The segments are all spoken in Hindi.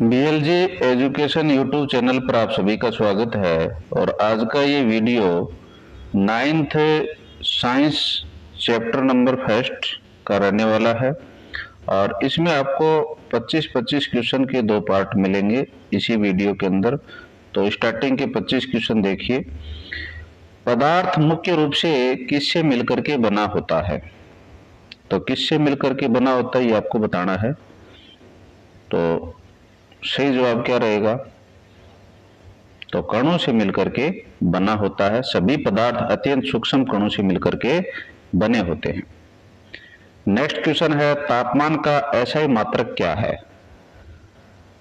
बीएलजी एजुकेशन यूट्यूब चैनल पर आप सभी का स्वागत है। और आज का ये video 9th science chapter number first का रहने वाला है। और इसमें आपको 25-25 क्वेश्चन के दो पार्ट मिलेंगे इसी वीडियो के अंदर। तो स्टार्टिंग के 25 क्वेश्चन देखिए। पदार्थ मुख्य रूप से किससे मिलकर के बना होता है? तो किससे मिलकर के बना होता है ये आपको बताना है। तो सही जवाब क्या रहेगा? तो कणों से मिलकर के बना होता है। सभी पदार्थ अत्यंत सूक्ष्म कणों से मिलकर के बने होते हैं। नेक्स्ट क्वेश्चन है, तापमान का एसआई मात्रक क्या है?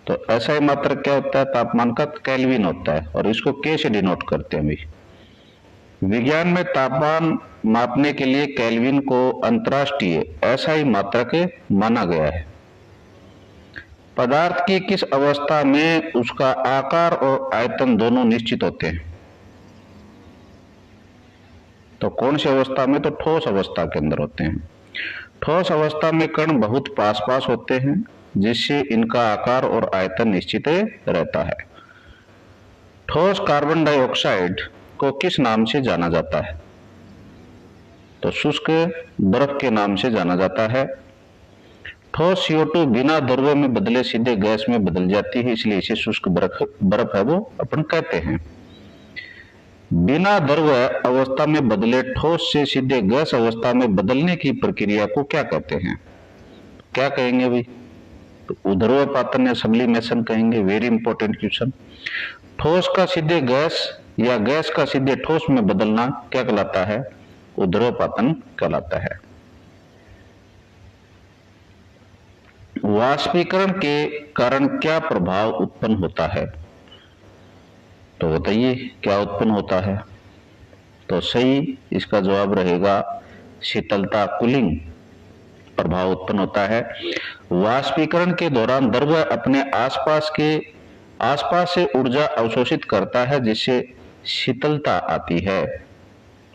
तो एसआई मात्रक क्या होता है? तापमान का केल्विन होता है और इसको के से डिनोट करते हैं। अभी विज्ञान में तापमान मापने के लिए केल्विन को अंतरराष्ट्रीय एसआई मात्रक माना गया है। पदार्थ की किस अवस्था में उसका आकार और आयतन दोनों निश्चित होते हैं? तो कौन सी अवस्था में? तो ठोस अवस्था के अंदर होते हैं। ठोस अवस्था में कण बहुत पास पास होते हैं जिससे इनका आकार और आयतन निश्चित रहता है। ठोस कार्बन डाइऑक्साइड को किस नाम से जाना जाता है? तो शुष्क बर्फ के नाम से जाना जाता है। ठोस CO2 बिना द्रव्य में बदले सीधे गैस में बदल जाती है, इसलिए इसे शुष्क बर्फ है वो अपन कहते हैं। बिना द्रव्य अवस्था में बदले ठोस से सीधे गैस अवस्था में बदलने की प्रक्रिया को क्या कहते हैं? क्या कहेंगे भाई? तो ऊर्ध्वपातन या सब्लिमेशन कहेंगे। Very important question. ठोस का सीधे गैस या गैस का सीधे ठोस में बदलना क्या कहलाता है? ऊर्ध्वपातन कहलाता है। वाष्पीकरण के कारण क्या प्रभाव उत्पन्न होता है? तो बताइए क्या उत्पन्न होता है? तो सही इसका जवाब रहेगा शीतलता, कूलिंग प्रभाव उत्पन्न होता है। वाष्पीकरण के दौरान द्रव्य अपने आसपास से ऊर्जा अवशोषित करता है जिससे शीतलता आती है।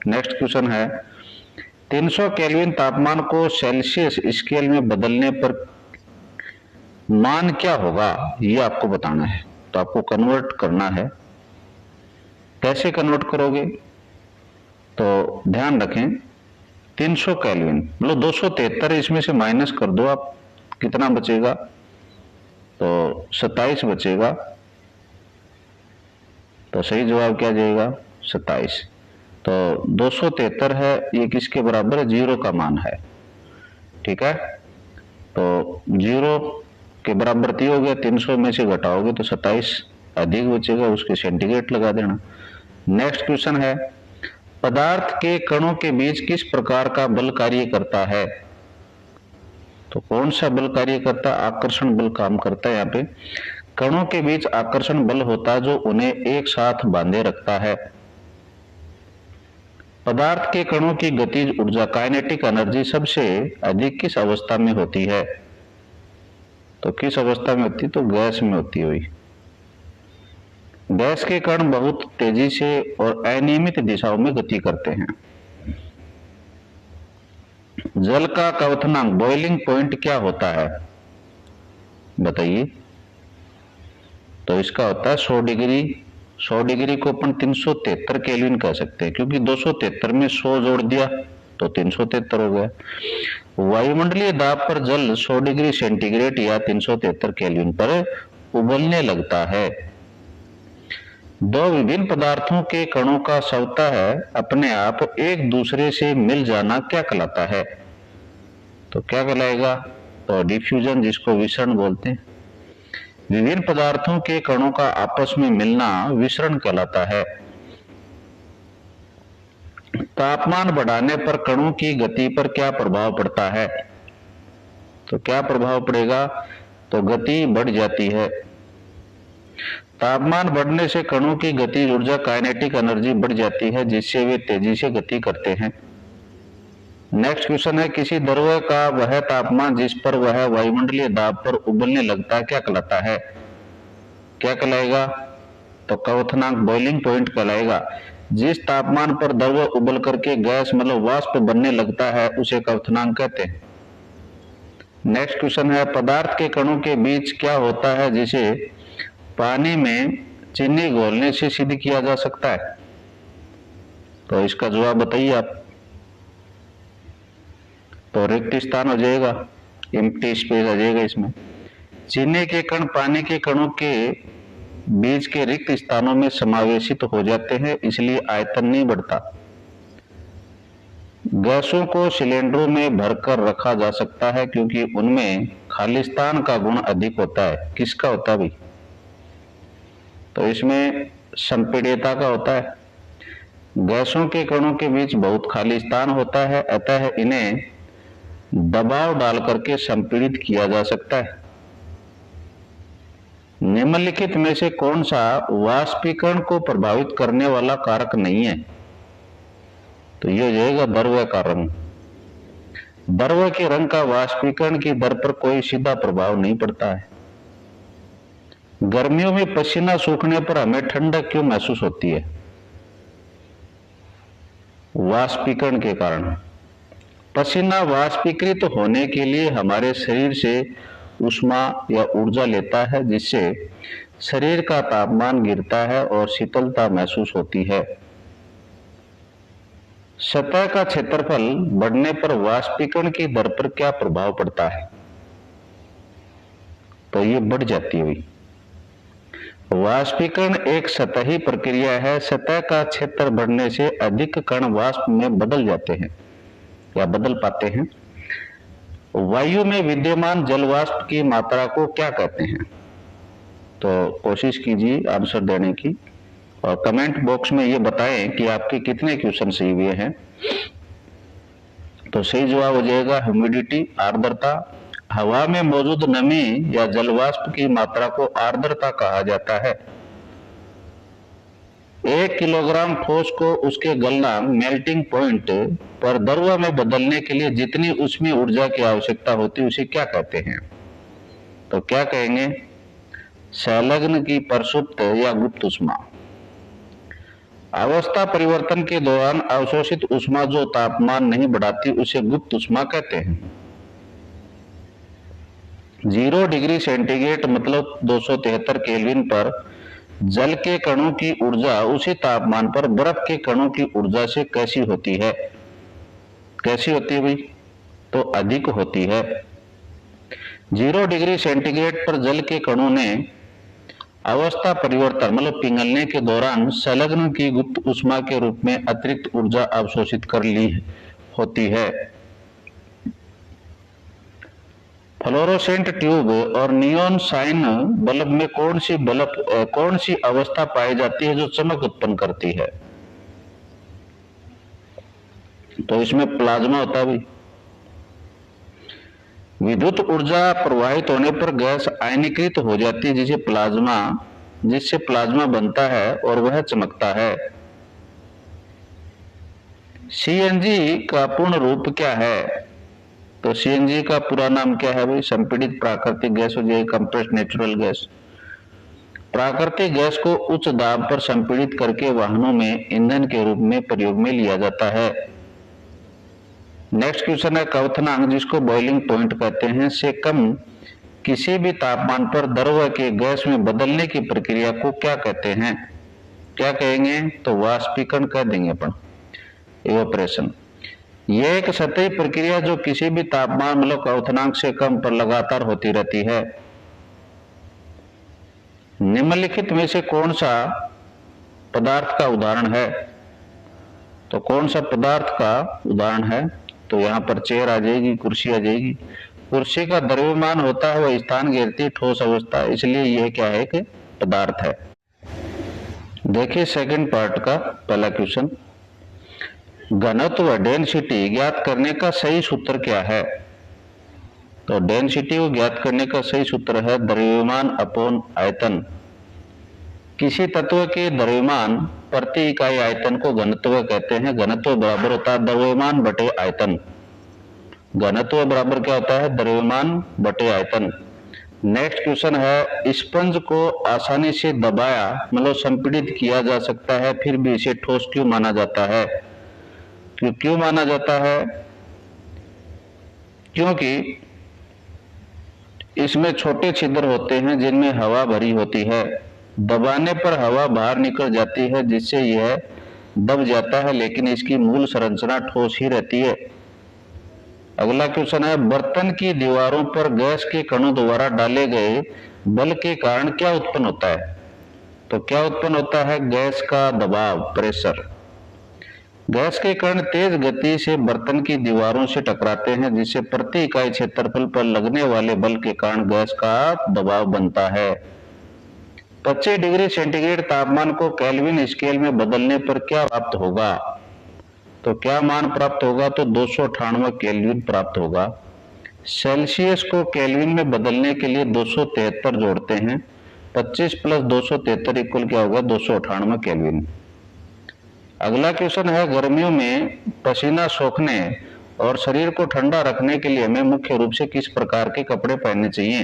नेक्स्ट क्वेश्चन है, 300 केल्विन तापमान को सेल्सियस स्केल में बदलने पर मान क्या होगा? ये आपको बताना है। तो आपको कन्वर्ट करना है। कैसे कन्वर्ट करोगे? तो ध्यान रखें, 300 केल्विन मतलब 273, इसमें से माइनस कर दो आप, कितना बचेगा? तो 27 बचेगा। तो सही जवाब क्या जाएगा? 27। तो 273 है, ये किसके बराबर है? 0 का मान है। ठीक है, तो 0 के बराबर ती हो गया। 300 में से घटाओगे तो 27 अधिक बचेगा, उसके सेंटीग्रेड लगा देना। नेक्स्ट क्वेश्चन है, पदार्थ के कणों के बीच किस प्रकार का बल कार्य करता है? तो कौन सा बल कार्य करता है? आकर्षण बल काम करता है। यहाँ पे कणों के बीच आकर्षण बल होता है जो उन्हें एक साथ बांधे रखता है। पदार्थ के कणों की गतिज ऊर्जा काइनेटिक एनर्जी सबसे अधिक किस अवस्था में होती है? तो किस अवस्था में होती है? तो गैस में होती है। गैस के कण बहुत तेजी से और अनियमित दिशाओं में गति करते हैं। जल का क्वथनांक बॉइलिंग पॉइंट क्या होता है? बताइए। तो इसका होता है 100 डिग्री। 100 डिग्री को अपन 373 केल्विन कह सकते हैं, क्योंकि 273 में 100 जोड़ दिया तो 373 हो गया। वायुमंडलीय दाब पर जल 100 डिग्री सेंटीग्रेड या 373 केल्विन पर उबलने लगता है। दो विभिन्न पदार्थों के कणों का स्वतः अपने आप एक दूसरे से मिल जाना क्या कहलाता है? तो क्या कहलाएगा? तो डिफ्यूजन, जिसको विसरण बोलते हैं। विभिन्न पदार्थों के कणों का आपस में मिलना विसरण कहलाता है। तापमान बढ़ाने पर कणों की गति पर क्या प्रभाव पड़ता है? तो क्या प्रभाव पड़ेगा? तो गति बढ़ जाती है। तापमान बढ़ने से कणों की गति ऊर्जा काइनेटिक एनर्जी बढ़ जाती है जिससे वे तेजी से गति करते हैं। नेक्स्ट क्वेश्चन है, किसी द्रव्य का वह तापमान जिस पर वह वायुमंडलीय दाब पर उबलने लगता है क्या कहलाता है? क्या कहलाएगा? तो क्वथनांक बॉइलिंग पॉइंट कहलाएगा। जिस तापमान पर द्रव्य उबल करके गैस मतलब वाष्प बनने लगता है उसे क्वथनांक कहते हैं। नेक्स्ट क्वेश्चन है, पदार्थ के कणों के बीच क्या होता है जिसे पानी में चीनी घोलने से सिद्ध किया जा सकता है? तो इसका जवाब बताइए आप। तो रिक्त स्थान हो जाएगा, एम्प्टी स्पेस आ जाएगा इसमें। चीनी के कण पानी के कणों के बीच के रिक्त स्थानों में समावेशित हो जाते हैं, इसलिए आयतन नहीं बढ़ता। गैसों को सिलेंडरों में भरकर रखा जा सकता है क्योंकि उनमें खालिस्तान का गुण अधिक होता है। किसका होता है भाई? तो इसमें संपीड्यता का होता है। गैसों के कणों के बीच बहुत खाली स्थान होता है, अतः इन्हें दबाव डाल करके संपीड़ित किया जा सकता है। निम्नलिखित में से कौन सा वाष्पीकरण को प्रभावित करने वाला कारक नहीं है? तो ये हो जाएगा द्रव्य का रंग। द्रव्य के रंग का वाष्पीकरण की दर पर कोई सीधा प्रभाव नहीं पड़ता है। गर्मियों में पसीना सूखने पर हमें ठंडक क्यों महसूस होती है? वाष्पीकरण के कारण। पसीना वाष्पीकृत होने के लिए हमारे शरीर से ऊष्मा या ऊर्जा लेता है, जिससे शरीर का तापमान गिरता है और शीतलता महसूस होती है। सतह का क्षेत्रफल बढ़ने पर वाष्पीकरण की दर पर क्या प्रभाव पड़ता है? तो ये बढ़ जाती है भाई। वाष्पीकरण एक सतही प्रक्रिया है। सतह का क्षेत्र बढ़ने से अधिक कण वाष्प में बदल जाते हैं या बदल पाते हैं। वायु में विद्यमान जल वाष्प की मात्रा को क्या कहते हैं? तो कोशिश कीजिए आंसर देने की और कमेंट बॉक्स में ये बताएं कि आपके कितने क्वेश्चन सही हुए हैं। तो सही जवाब हो जाएगा ह्यूमिडिटी, आर्द्रता। हवा में मौजूद नमी या जलवाष्प की मात्रा को आर्द्रता कहा जाता है। 1 किलोग्राम ठोस को उसके गलनांक मेल्टिंग पॉइंट पर द्रव में बदलने के लिए जितनी ऊष्मीय ऊर्जा की आवश्यकता होती है उसे क्या कहते हैं? तो क्या कहेंगे? संलग्न की प्रसुप्त या गुप्त ऊष्मा। अवस्था परिवर्तन के दौरान अवशोषित ऊष्मा जो तापमान नहीं बढ़ाती उसे गुप्त ऊष्मा कहते हैं। 0 डिग्री सेंटीग्रेड मतलब 273 केल्विन पर जल के कणों की ऊर्जा उसी तापमान पर बर्फ के कणों की ऊर्जा से कैसी होती है? कैसी होती है भाई? तो अधिक होती है। 0 डिग्री सेंटीग्रेड पर जल के कणों ने अवस्था परिवर्तन मतलब पिघलने के दौरान संलग्न की गुप्त ऊष्मा के रूप में अतिरिक्त ऊर्जा अवशोषित कर ली होती है। फ्लोरोसेंट ट्यूब और नियॉन साइन बल्ब में कौन सी अवस्था पाई जाती है जो चमक उत्पन्न करती है? तो इसमें प्लाज्मा होता है भाई। विद्युत ऊर्जा प्रवाहित होने पर गैस आयनीकृत हो जाती है जिससे प्लाज्मा बनता है और वह चमकता है। सीएनजी का पूर्ण रूप क्या है? तो सीएनजी का पूरा नाम क्या है भाई? संपीड़ित प्राकृतिक गैस हो जाएगी, कंप्रेस्ड नेचुरल गैस। प्राकृतिक गैस को उच्च दाब पर संपीड़ित करके वाहनों में ईंधन के रूप में प्रयोग में लिया जाता है। नेक्स्ट क्वेश्चन है, क्वथनांक जिसको बॉइलिंग पॉइंट कहते हैं से कम किसी भी तापमान पर द्रव के गैस में बदलने की प्रक्रिया को क्या कहते हैं? क्या कहेंगे? तो वाष्पीकरण कह देंगे अपन, इवेपोरेशन। यह एक सतही प्रक्रिया जो किसी भी तापमान मतलब क्वथनांक से कम पर लगातार होती रहती है। निम्नलिखित में से कौन सा पदार्थ का उदाहरण है? तो कौन सा पदार्थ का उदाहरण है? तो यहाँ पर चेयर आ जाएगी, कुर्सी आ जाएगी। कुर्सी का द्रव्यमान होता है वह स्थान घेरती ठोस अवस्था, इसलिए यह क्या है कि पदार्थ है। देखिए सेकंड पार्ट का पहला क्वेश्चन, घनत्व डेंसिटी ज्ञात करने का सही सूत्र क्या है? तो डेंसिटी को ज्ञात करने का सही सूत्र है द्रव्यमान अपॉन आयतन। किसी तत्व के द्रव्यमान प्रति इकाई आयतन को घनत्व कहते हैं। घनत्व बराबर होता है द्रव्यमान बटे आयतन। घनत्व बराबर क्या होता है? द्रव्यमान बटे आयतन। नेक्स्ट क्वेश्चन है, स्पंज को आसानी से दबाया मतलब संपीड़ित किया जा सकता है, फिर भी इसे ठोस क्यों माना जाता है? क्यों माना जाता है? क्योंकि इसमें छोटे छिद्र होते हैं जिनमें हवा भरी होती है। दबाने पर हवा बाहर निकल जाती है जिससे यह दब जाता है, लेकिन इसकी मूल संरचना ठोस ही रहती है। अगला क्वेश्चन है, बर्तन की दीवारों पर गैस के कणों द्वारा डाले गए बल के कारण क्या उत्पन्न होता है? तो क्या उत्पन्न होता है? गैस का दबाव, प्रेशर। गैस के कण तेज गति से बर्तन की दीवारों से टकराते हैं जिससे प्रति इकाई क्षेत्रफल पर लगने वाले बल के कारण गैस का दबाव बनता है। 25 डिग्री सेंटीग्रेड तापमान को केल्विन स्केल में बदलने पर क्या प्राप्त होगा? तो क्या मान प्राप्त होगा? तो 298 केल्विन प्राप्त होगा। सेल्सियस को केल्विन में बदलने के लिए 273 जोड़ते हैं। 25 प्लस 273 इक्वल क्या होगा? 298 केल्विन। अगला क्वेश्चन है, गर्मियों में पसीना सोखने और शरीर को ठंडा रखने के लिए हमें मुख्य रूप से किस प्रकार के कपड़े पहनने चाहिए?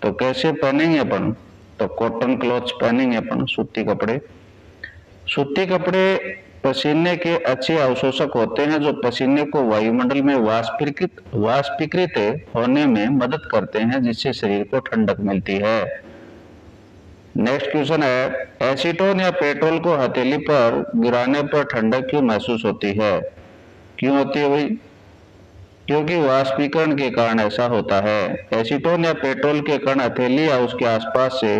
तो कैसे पहनेंगे अपन? तो कॉटन क्लॉथ्स पहनेंगे अपन, सूती कपड़े। सूती कपड़े पसीने के अच्छे अवशोषक होते हैं जो पसीने को वायुमंडल में वाष्पीकृत होने में मदद करते हैं जिससे शरीर को ठंडक मिलती है। नेक्स्ट क्वेश्चन है, एसीटोन या पेट्रोल को हथेली पर गिराने पर ठंडक क्यों महसूस होती है? क्यों होती है भाई? क्योंकि वाष्पीकरण के कारण ऐसा होता है। एसीटोन या पेट्रोल के कण हथेली या उसके आसपास से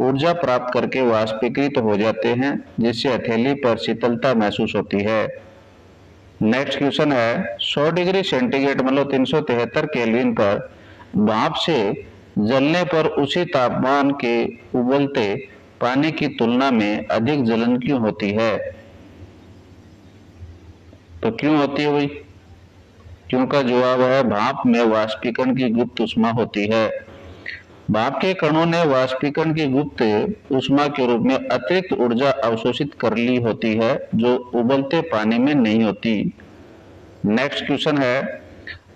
ऊर्जा प्राप्त करके वाष्पीकृत हो जाते हैं जिससे हथेली पर शीतलता महसूस होती है। नेक्स्ट क्वेश्चन है, 100 डिग्री सेंटीग्रेड मतलब 373 केल्विन पर भाप से जलने पर उसी तापमान के उबलते पानी की तुलना में अधिक जलन क्यों होती है? तो क्यों होती है भाई? क्यों का जवाब है, भाप में वाष्पीकरण की गुप्त ऊष्मा होती है। भाप के कणों ने वाष्पीकरण की गुप्त ऊष्मा के रूप में अतिरिक्त ऊर्जा अवशोषित कर ली होती है जो उबलते पानी में नहीं होती। नेक्स्ट क्वेश्चन है,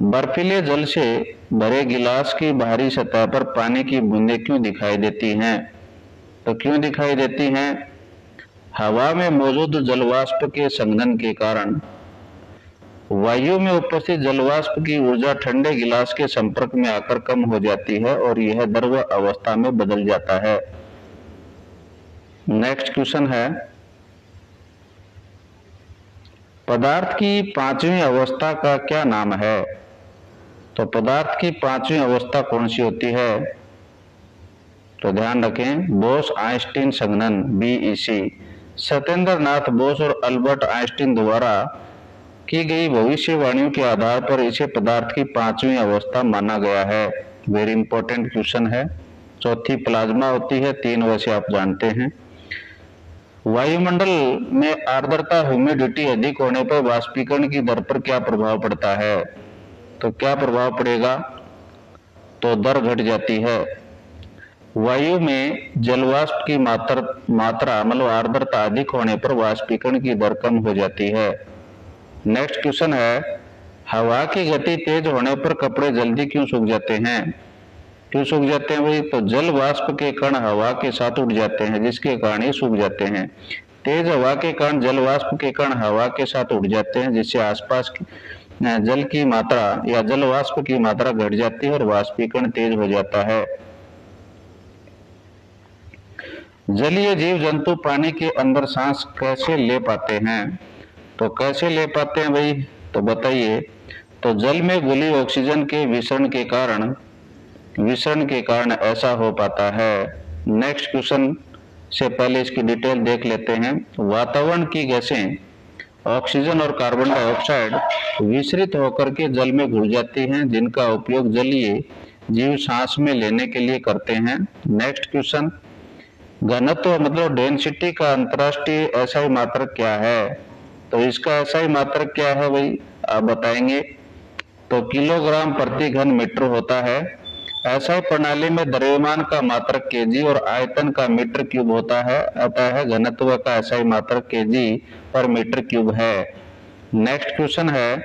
बर्फीले जल से भरे गिलास की बाहरी सतह पर पानी की बूंदें क्यों दिखाई देती हैं? तो क्यों दिखाई देती हैं? हवा में मौजूद जलवाष्प के संघनन के कारण वायु में उपस्थित जलवाष्प की ऊर्जा ठंडे गिलास के संपर्क में आकर कम हो जाती है और यह द्रव अवस्था में बदल जाता है। नेक्स्ट क्वेश्चन है, पदार्थ की पांचवी अवस्था का क्या नाम है? तो पदार्थ की पांचवी अवस्था कौन सी होती है? तो ध्यान रखें, बोस आइंस्टीन संघनन, बीईसी। सत्येंद्र नाथ बोस और अल्बर्ट आइंस्टीन द्वारा की गई भविष्यवाणियों के आधार पर इसे पदार्थ की पांचवी अवस्था माना गया है। वेरी इंपॉर्टेंट क्वेश्चन है। चौथी प्लाज्मा होती है, 3 वैसे आप जानते हैं। वायुमंडल में आर्द्रता ह्यूमिडिटी अधिक होने पर वाष्पीकरण की दर पर क्या प्रभाव पड़ता है? तो क्या प्रभाव पड़ेगा? तो दर घट जाती है। वायु में जलवाष्प की मात्रा मतलब आर्द्रता अधिक होने पर वाष्पीकरण की दर कम हो जाती है। नेक्स्ट क्वेश्चन है, हवा की गति तेज होने पर कपड़े जल्दी क्यों सूख जाते हैं? क्यों सूख जाते हैं भाई? तो जल वाष्प के कण हवा के साथ उड़ जाते हैं जिसके कारण ये सूख जाते हैं। तेज हवा के कारण जल वाष्प के कण हवा के साथ उड़ जाते हैं जिससे आसपास जल की मात्रा या जल वाष्प की मात्रा घट जाती है और वाष्पीकरण तेज हो जाता है। जलीय जीव जंतु पानी के अंदर सांस कैसे ले पाते हैं? तो कैसे ले पाते हैं भाई? तो बताइए। तो जल में घुली ऑक्सीजन के विसरण के कारण ऐसा हो पाता है। नेक्स्ट क्वेश्चन से पहले इसकी डिटेल देख लेते हैं। वातावरण की गैसें ऑक्सीजन और कार्बन डाइऑक्साइड विसरित होकर के जल में घुल जाती हैं जिनका उपयोग जलीय जीव सांस में लेने के लिए करते हैं। नेक्स्ट क्वेश्चन, घनत्व मतलब डेंसिटी का अंतरराष्ट्रीय एसआई मात्रक क्या है? तो इसका एसआई मात्रक क्या है भाई? आप बताएंगे। तो किलोग्राम प्रति घन मीटर होता है। एसआई प्रणाली में द्रव्यमान का मात्रक केजी और आयतन का मीटर क्यूब होता है, अतः घनत्व का एसआई मात्रक केजी पर मीटर क्यूब है। नेक्स्ट क्वेश्चन है,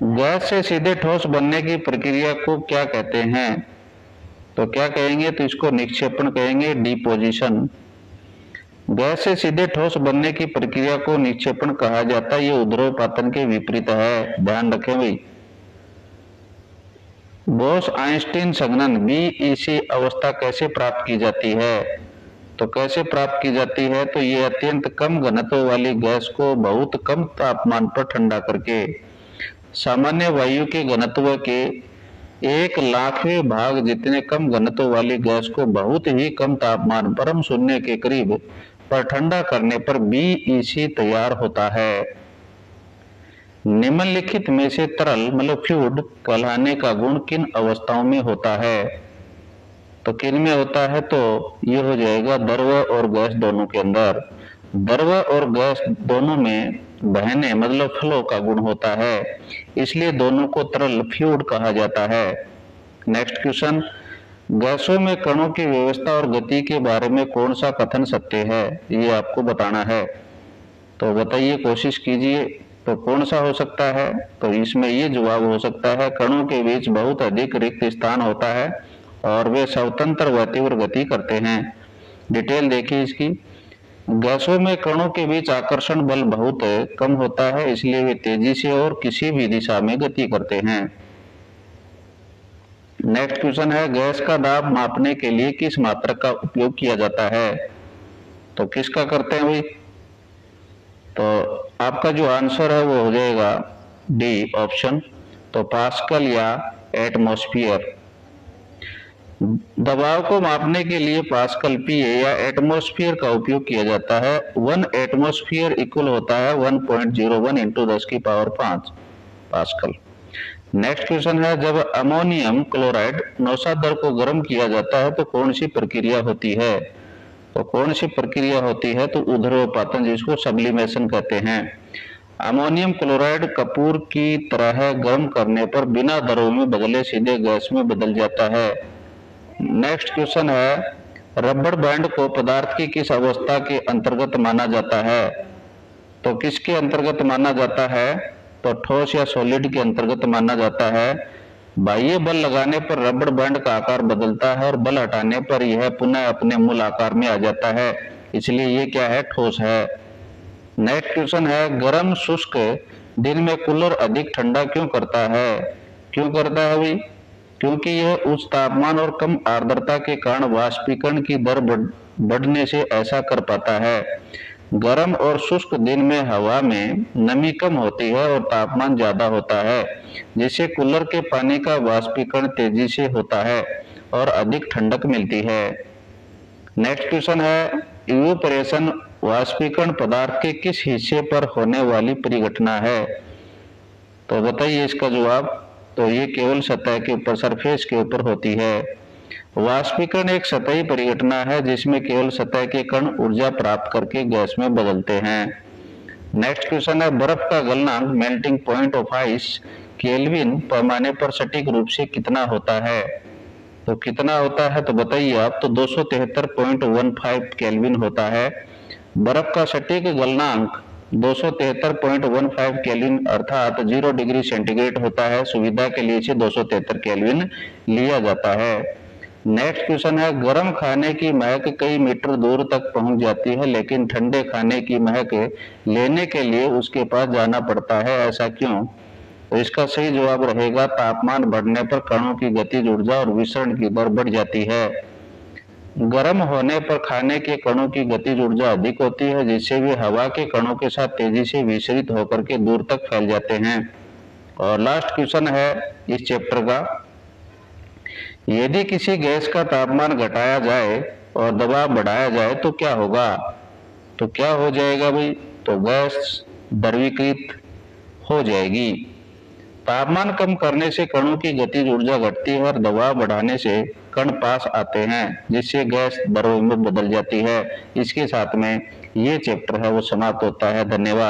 गैस से सीधे ठोस बनने की प्रक्रिया को क्या कहते हैं? तो क्या कहेंगे? तो इसको निक्षेपण कहेंगे, डिपोजिशन। गैस से सीधे ठोस बनने की प्रक्रिया को निक्षेपण कहा जाता है। ये ऊर्ध्वपातन के विपरीत है, ध्यान रखें भाई। बोस आइंस्टीन संघनन बीईसी अवस्था कैसे प्राप्त की जाती है? तो कैसे प्राप्त की जाती है? तो ये अत्यंत कम घनत्व वाली गैस को बहुत कम तापमान पर ठंडा करके सामान्य वायु के घनत्व के 1,00,000वें भाग जितने कम घनत्व वाली गैस को बहुत ही कम तापमान परम शून्य के करीब पर ठंडा करने पर बीईसी तैयार होता है। निम्नलिखित में से तरल मतलब फ्लूइड कहलाने का गुण किन अवस्थाओं में होता है? तो किन में होता है? तो ये हो जाएगा द्रव और गैस दोनों के अंदर। द्रव और गैस दोनों में बहने मतलब फ्लो का गुण होता है, इसलिए दोनों को तरल फ्लूइड कहा जाता है। नेक्स्ट क्वेश्चन, गैसों में कणों की व्यवस्था और गति के बारे में कौन सा कथन सत्य है? ये आपको बताना है, तो बताइए, कोशिश कीजिए। तो कौन सा हो सकता है? तो इसमें ये जवाब हो सकता है, कणों के बीच बहुत अधिक रिक्त स्थान होता है और वे स्वतंत्र व तीव्र गति करते हैं। डिटेल देखिए इसकी। गैसों में कणों के बीच आकर्षण बल बहुत कम होता है, इसलिए वे तेजी से और किसी भी दिशा में गति करते हैं। नेक्स्ट क्वेश्चन है, गैस का दाब मापने के लिए किस मात्रक का उपयोग किया जाता है? तो किसका करते हैं भाई? तो आपका जो आंसर है वो हो जाएगा डी ऑप्शन, तो पास्कल या एटमॉस्फेयर। दबाव को मापने के लिए पास्कल पीए या एटमॉस्फेयर का उपयोग किया जाता है। 1 एटमॉस्फेयर इक्वल होता है 1.01 इंटू 10⁵ पास्कल। नेक्स्ट क्वेश्चन है, जब अमोनियम क्लोराइड नौशादर को गर्म किया जाता है तो कौन सी प्रक्रिया होती है? तो कौन सी प्रक्रिया होती है? तो ऊर्ध्वपातन, जिसको सब्लिमेशन कहते हैं। अमोनियम क्लोराइड कपूर की तरह गर्म करने पर बिना द्रव में बदले सीधे गैस में बदल जाता है। नेक्स्ट क्वेश्चन है, रबड़ बैंड को पदार्थ की किस अवस्था के अंतर्गत माना जाता है? तो किसके अंतर्गत माना जाता है? तो ठोस या सॉलिड के अंतर्गत माना जाता है। बाह्य बल लगाने पर रबड़ बैंड का आकार बदलता है और बल हटाने पर यह पुनः अपने मूल आकार में आ जाता है, इसलिए ये क्या है? ठोस है। नेक्स्ट क्वेश्चन है, गर्म शुष्क दिन में कूलर अधिक ठंडा क्यों करता है? क्यों करता है भाई? क्योंकि यह उच्च तापमान और कम आर्द्रता के कारण वाष्पीकरण की दर बढ़ने से ऐसा कर पाता है। गर्म और शुष्क दिन में हवा में नमी कम होती है और तापमान ज्यादा होता है, जिससे कूलर के पानी का वाष्पीकरण तेजी से होता है और अधिक ठंडक मिलती है। नेक्स्ट क्वेश्चन है, इवेपोरेशन वाष्पीकरण पदार्थ के किस हिस्से पर होने वाली परिघटना है? तो बताइए इसका जवाब। तो ये केवल सतह के ऊपर, सरफेस के ऊपर होती है। वाष्पीकरण एक सतही परिघटना है जिसमें केवल सतह के कण ऊर्जा प्राप्त करके गैस में बदलते हैं। नेक्स्ट क्वेश्चन है, बर्फ का गलनांक melting point of ice kelvin पैमाने पर सटीक रूप से कितना होता है? तो कितना होता है? तो बताइए आप। तो 273.15 केल्विन होता है। बर्फ का सटीक गलनांक 273.15 केल्विन अर्थात 0 डिग्री सेंटीग्रेड होता है। सुविधा के लिए इसे 273 केल्विन लिया जाता है। नेक्स्ट क्वेश्चन है, गर्म खाने की महक कई मीटर दूर तक पहुंच जाती है, लेकिन ठंडे खाने की महक लेने के लिए उसके पास जाना पड़ता है, ऐसा क्यों? तो इसका सही जवाब रहेगा, तापमान बढ़ने पर कणों की गतिज ऊर्जा और विसरण की दर बढ़ जाती है। गर्म होने पर खाने के कणों की गतिज ऊर्जा अधिक होती है, जिससे वे हवा के कणों के साथ तेजी से विसरित होकर के दूर तक फैल जाते हैं। और लास्ट क्वेश्चन है इस चैप्टर का, यदि किसी गैस का तापमान घटाया जाए और दबाव बढ़ाया जाए तो क्या होगा? तो क्या हो जाएगा भाई? तो गैस द्रवीकृत हो जाएगी। तापमान कम करने से कणों की गतिज ऊर्जा घटती है और दबाव बढ़ाने से कण पास आते हैं, जिससे गैस द्रव में बदल जाती है। इसके साथ में ये चैप्टर है वो समाप्त होता है। धन्यवाद।